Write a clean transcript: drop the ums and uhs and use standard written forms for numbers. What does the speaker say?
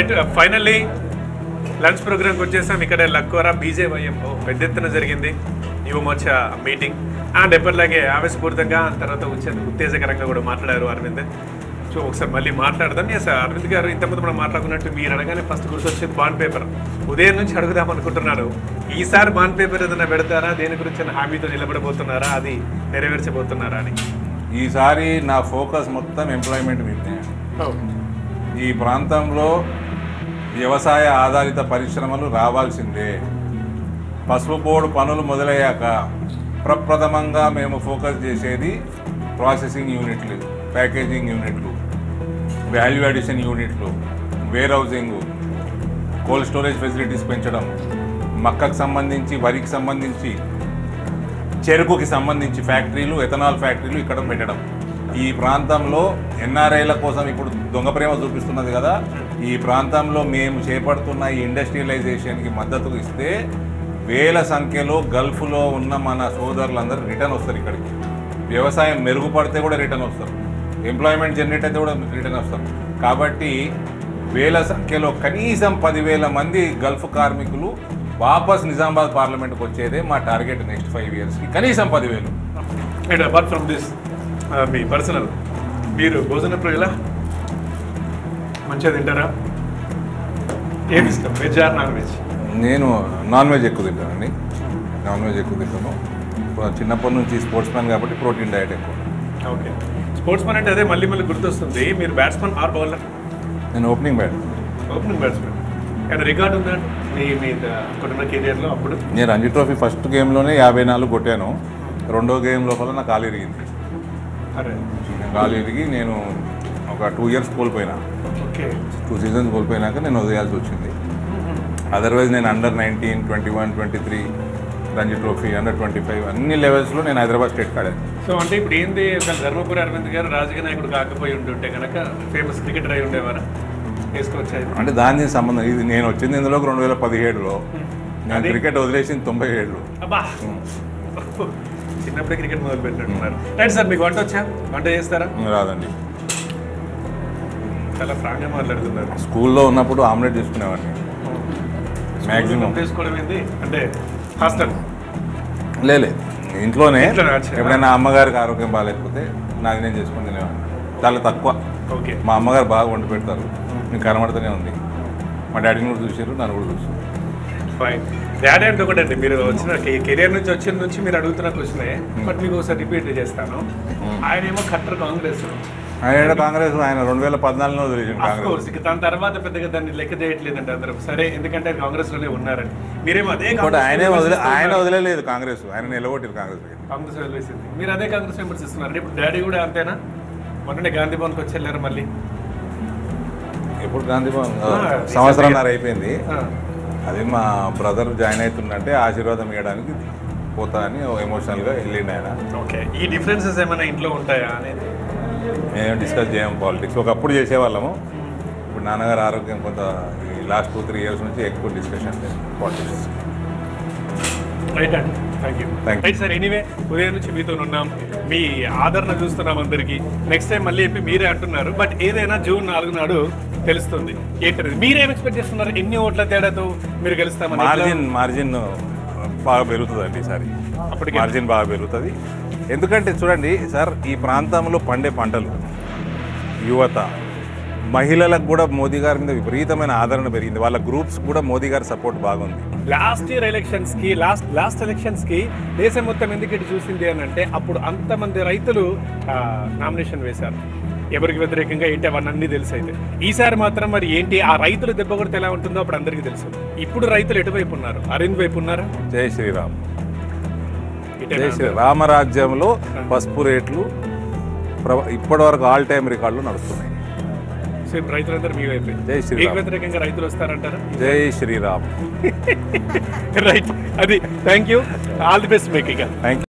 Right finally lunch ప్రోగ్రామ్కి వచ్చేసాం. ఇక్కడ లక్కోరా బీజేవైఎంలో పెద్ద ఎత్తున జరిగింది యువమోర్చా మీటింగ్. అండ్ ఎప్పటిలాగే ఆవేశపూరితంగా తర్వాత ఉత్తేజకరంగా కూడా మాట్లాడారు అరవింద్. సో ఒకసారి మళ్ళీ మాట్లాడదాం. ఎస్ అరవింద్ గారు, ఇంతకుముందు మనం మాట్లాడుకున్నట్టు మీరు అడగానే ఫస్ట్ గుర్తొచ్చేది బాండ్ పేపర్. ఉదయం నుంచి అడుగుదాం అనుకుంటున్నారు, ఈసారి బాండ్ పేపర్ ఏదైనా పెడతారా, దేని గురించి హామీతో నిలబడబోతున్నారా, అది నెరవేర్చబోతున్నారా అని. ఈసారి నా ఫోకస్ మొత్తం ఎంప్లాయ్మెంట్ మీదే. ఈ ప్రాంతంలో వ్యవసాయ ఆధారిత పరిశ్రమలు రావాల్సిందే. పసుపు బోర్డు పనులు మొదలయ్యాక ప్రప్రథమంగా మేము ఫోకస్ చేసేది ప్రాసెసింగ్ యూనిట్లు, ప్యాకేజింగ్ యూనిట్లు, వాల్యూ అడిషన్ యూనిట్లు, warehousing, cold storage facilities పెంచడం, మక్కకు సంబంధించి, వరికి సంబంధించి, చెరుకుకి సంబంధించి ఫ్యాక్టరీలు, ఎథనాల్ ఫ్యాక్టరీలు ఇక్కడ పెట్టడం. ఈ ప్రాంతంలో ఎన్ఆర్ఐల కోసం ఇప్పుడు దొంగ ప్రేమ చూపిస్తున్నది కదా, ఈ ప్రాంతంలో మేము చేపడుతున్న ఈ ఇండస్ట్రియలైజేషన్కి మద్దతు ఇస్తే వేల సంఖ్యలో గల్ఫ్లో ఉన్న మన సోదరులందరూ రిటర్న్ వస్తారు ఇక్కడికి. వ్యవసాయం మెరుగుపడితే కూడా రిటర్న్ వస్తారు, ఎంప్లాయ్మెంట్ జనరేట్ అయితే కూడా రిటర్న్ వస్తారు. కాబట్టి వేల సంఖ్యలో కనీసం 10,000 మంది గల్ఫ్ కార్మికులు వాపస్ నిజామాబాద్ పార్లమెంట్కి వచ్చేదే మా టార్గెట్ నెక్స్ట్ 5 yearsకి, కనీసం 10,000. And apart from this me personal, మీరు భోజన ప్రియులా? మంచిగా తింటారా? ఏమి ఇష్టం, వెజ్ ఆర్ నాన్ వెజ్? నేను నాన్ వెజ్ ఎక్కువ తింటానండి. నాన్ వెజ్ ఎక్కువ తింటాను. చిన్నప్పటి నుంచి స్పోర్ట్స్ మ్యాన్ కాబట్టి ప్రోటీన్ డయట్ ఎక్కువ. ఓకే, స్పోర్ట్స్ మ్యాన్ అంటే అదే మళ్ళీ గుర్తొస్తుంది. మీరు బ్యాట్స్మెన్ ఆర్ బౌలర్? నేను ఓపెనింగ్ బ్యాట్స్మెన్. Opening batsmen. కానీ రికార్డు ఉందా మీ ఇక్కడున్న కెరియర్లో? అప్పుడు నేను రంజీ ట్రోఫీ ఫస్ట్ గేమ్లోనే 54 కొట్టాను. రెండో గేమ్ లోపల నాకు కాలు ఇరిగింది. అరే, కాలు ఇరిగి నేను ఒక 2 years కోల్పోయినా. ఓకే, 2 seasons కోల్పోయినాక నేను వదిలేయాల్సి వచ్చింది. అదర్వైజ్ నేను అండర్ 19, 21, 23 రంజీ ట్రోఫీ, అండర్ 25 అన్ని లెవెల్స్లో నేను హైదరాబాద్ స్టేట్ ఆడాను. సో అంటే ఇప్పుడు ఏంది, ధర్మపురి అరవింద్ గారు రాజకీయ నాయకుడు కాకపోయి ఉంటుంటే కనుక ఫేమస్ క్రికెటర్ అయి ఉండేవారా? వేసుకోవచ్చాయి అంటే దాని సంబంధం ఇది. నేను వచ్చింది ఇందులో 2017లో. నేను క్రికెట్ వదిలేసింది 97లో. అబ్బా, చిన్నప్పుడే క్రికెట్ మొదలు పెట్టినట్టున్నారు. రైట్ సార్, మీకు వంట వచ్చా? వంట చేస్తారా? రాదండి. చాలా ఫ్రాంక్గా మాట్లాడుతున్నారు. స్కూల్లో ఉన్నప్పుడు ఆమ్లెట్ చేసుకునేవాడిని మ్యాక్సిమం. చేసుకోవడం ఏంది అంటే హాస్టల్? లేదు, ఇంట్లోనే. ఎప్పుడైనా అమ్మగారికి ఆరోగ్యం బాగాలేకపోతే నాకు నేను చేసుకుని తినేవాడిని. చాలా తక్కువ. ఓకే, మా అమ్మగారు బాగా వండి పెడతారు, మీకు కనబడుతూనే ఉంది. మా డాడీని కూడా చూసారు, నన్ను కూడా చూసారు. ఫైన్. డాడీ అంటే ఒకటండి, మీరు వచ్చిన కెరియర్ నుంచి వచ్చిన నుంచి మీరు అడుగుతున్న క్వశ్చనే, బట్ మీకు ఒకసారి రిపీట్ చేస్తాను. ఆయన ఏమో కట్టర్ కాంగ్రెస్, ఆయన కాంగ్రెస్. ఆయన 2014లో వదిలేసాడు కాంగ్రెస్. దాని తర్వాత పెద్దగా దాన్ని లెక్క చేయట్లేదండి అందరూ. సరే, ఎందుకంటే కాంగ్రెస్ లోనే ఉన్నారని. మీరేమో అదే ఆయన వదిలేదు కాంగ్రెస్, ఆయన నిలబొట్టారు కాంగ్రెస్ వదిలేసింది. మీరు అదే కాంగ్రెస్ విమర్శిస్తున్నారు. ఇప్పుడు డాడీ కూడా అంతేనా? మొన్ననే గాంధీ భవన్కి వచ్చి వెళ్ళారు మళ్ళీ. ఎప్పుడు గాంధీ భవన్? సంవత్సరంన్నర అయిపోయింది. అది మా బ్రదర్ జాయిన్ అవుతుందంటే ఆశీర్వాదం ఇవ్వడానికి పోతా అని ఎమోషనల్గా వెళ్ళిండు ఆయన. ఓకే, ఈ డిఫరెన్సెస్ ఏమైనా ఇంట్లో ఉంటాయా అనేది మేము డిస్కస్ చేయము పాలిటిక్స్. ఒకప్పుడు చేసేవాళ్ళము, ఇప్పుడు నాన్నగారు ఆరోగ్యం కొంత ఈ లాస్ట్ 2-3 years నుంచి ఎక్కువ డిస్కషన్ పాలిటిక్స్. రైట్ అండి, thank you. Right sir, anyway ఉదయం నుంచి మీతో ఉన్నాం, మీ ఆదరణ చూస్తున్నాం అందరికీ. నెక్స్ట్ టైం మళ్ళీ చెప్పి మీరే అంటున్నారు, బట్ ఏదైనా June 4 నాడు తెలుస్తుంది ఏంటది. మీరేం ఎక్స్పెక్ట్ చేస్తున్నారు? ఎన్ని ఓట్ల తేడాతో మీరు గెలుస్తామని? మార్జిన్ బాగా పెరుగుతుందండి ఈసారి. అప్పటికి మార్జిన్ బాగా పెరుగుతుంది. ఎందుకంటే చూడండి సార్, ఈ ప్రాంతంలో పండే పంటలు, యువత, మహిళలకు కూడా మోదీ గారి మీద విపరీతమైన ఆదరణ పెరిగింది. వాళ్ళ గ్రూప్స్ కూడా మోదీ గారి సపోర్ట్ బాగుంది. లాస్ట్ ఎలక్షన్స్కి దేశం మొత్తం ఎందుకు ఇటు చూసింది అని అంటే, అప్పుడు అంతమంది రైతులు నామినేషన్ వేశారు. ఎవరికి వ్యతిరేకంగా ఏంటి అవన్నీ అన్నీ తెలుసు. అయితే ఈసారి మాత్రం మరి ఏంటి, ఆ రైతులు దెబ్బ కొడితే ఎలా ఉంటుందో అప్పుడు అందరికీ తెలుసు. ఇప్పుడు రైతులు ఎటువైపు ఉన్నారు? అరవింద్ వైపు ఉన్నారా? జై శ్రీరామ్. రామరాజ్యంలో పసుపు రేట్లు ఇప్పటి వరకు ఆల్ టైమ్ రికార్డులు నడుస్తున్నాయి. రైతులందరూ మీ వైపు. జై శ్రీరామ్. వ్యతిరేకంగా రైతులు వస్తారంటారా? జై శ్రీరామ్. రైట్, అది. Thank you, all the best మీకు. ఇక థ్యాంక్ యూ.